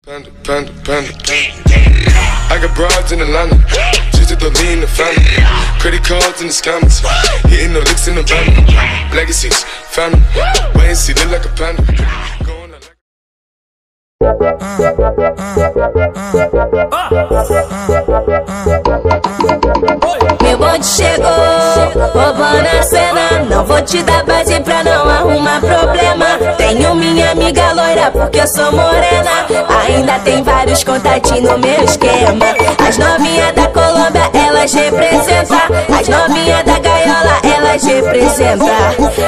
Panda, panda, panda. I got broads in Atlanta, just to lean the family. Credit cards in the scammers, hitting the licks in the van. Legacies, family, wait and see, look like a panda. Going like Meu bonde chegou, roubando a cena. Não vou te dar base pra não arrumar problema. Tenho minha amiga loira porque eu sou morena. Ainda tem vários contatinhos no meu esquema. As novinhas da Colômbia, elas representam. As novinhas da gaiola, elas representam.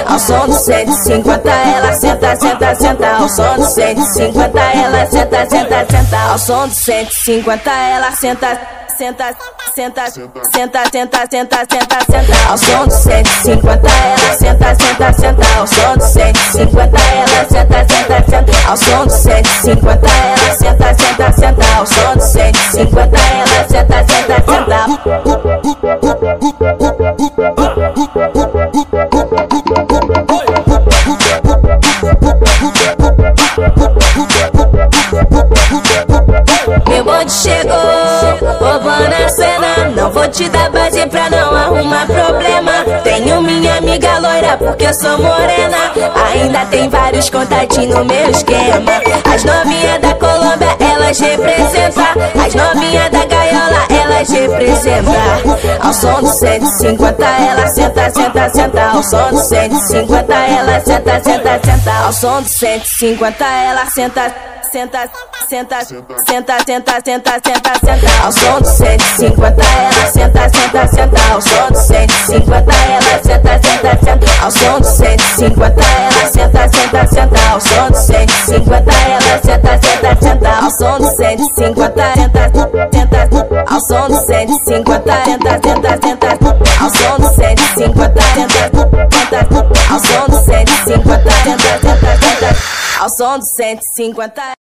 Ao som do 150 ela senta, senta, senta. Ao som do 150 ela senta, senta, senta. Ao som do 150 ela senta, senta, senta, senta, senta, senta, senta, senta. Ao som do 150 ela senta, senta, senta. Ao som do 150 ela senta, senta, senta. Ao som do 150 ela senta, senta, senta. Ao som do 150 ela senta, senta, senta. Meu bonde chegou, roubando a cena. Não vou te dar base pra não arrumar problema. Tenho minha amiga loira porque eu sou morena. Ainda tem vários contatinhos no meu esquema. As novinhas da Colômbia, elas representam. As novinhas da gaiola, elas representam. Ao som do 150 ela senta, senta, senta. Ao som do 150 ela senta, senta, senta. Ao som do 150 ela senta, senta, senta, senta, senta, senta, senta, senta. Ao som do 150 ela senta, senta, senta. Ao som do 150 ela senta, senta, senta. Ao som do 150 ela senta, senta, senta. Ao som do 150 ela senta, senta, senta. Ao som do 150 senta, senta. Ao som do 150 senta, senta, senta. Ao som do 150 senta, senta. Ao som do 150 senta, senta, senta. Ao som do 150